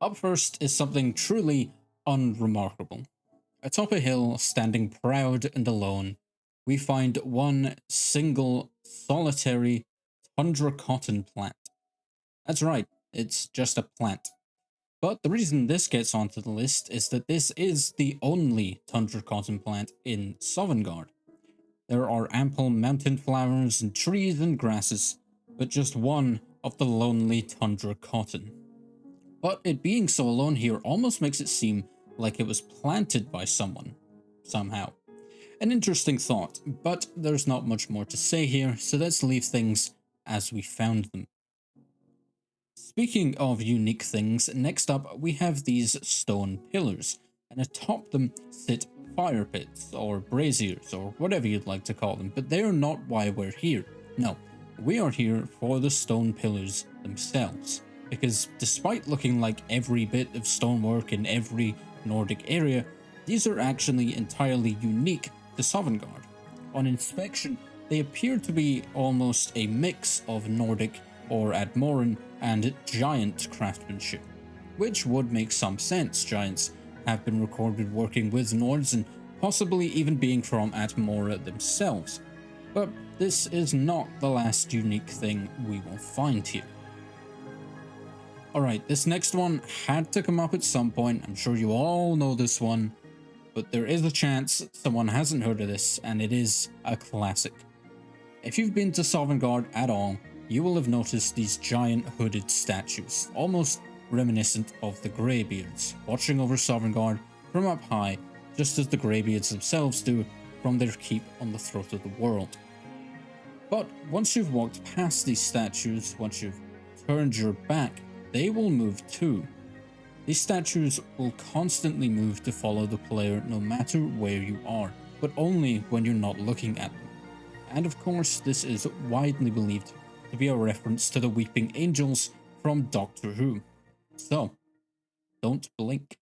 Up first is something truly unremarkable. Atop a hill, standing proud and alone, we find one single, solitary tundra cotton plant. That's right, it's just a plant. But the reason this gets onto the list is that this is the only tundra cotton plant in Sovngarde. There are ample mountain flowers and trees and grasses, but just one of the lonely tundra cotton. But it being so alone here almost makes it seem like it was planted by someone, somehow. An interesting thought, but there's not much more to say here, so let's leave things as we found them. Speaking of unique things, next up we have these stone pillars, and atop them sit fire pits, or braziers, or whatever you'd like to call them, but they are not why we're here. No, we are here for the stone pillars themselves, because despite looking like every bit of stonework in every Nordic area, these are actually entirely unique to Sovngarde. On inspection, they appear to be almost a mix of Nordic or Admoran and giant craftsmanship, which would make some sense. Giants have been recorded working with Nords and possibly even being from Atmora themselves. But this is not the last unique thing we will find here. Alright, this next one had to come up at some point. I'm sure you all know this one, but there is a chance someone hasn't heard of this, and it is a classic. If you've been to Sovngarde at all, you will have noticed these giant hooded statues, almost reminiscent of the Greybeards, watching over Sovngarde from up high, just as the Greybeards themselves do from their keep on the throat of the world. But once you've walked past these statues, once you've turned your back, they will move too. These statues will constantly move to follow the player no matter where you are, but only when you're not looking at them. And of course, this is widely believed to be a reference to the Weeping Angels from Doctor Who. So, don't blink.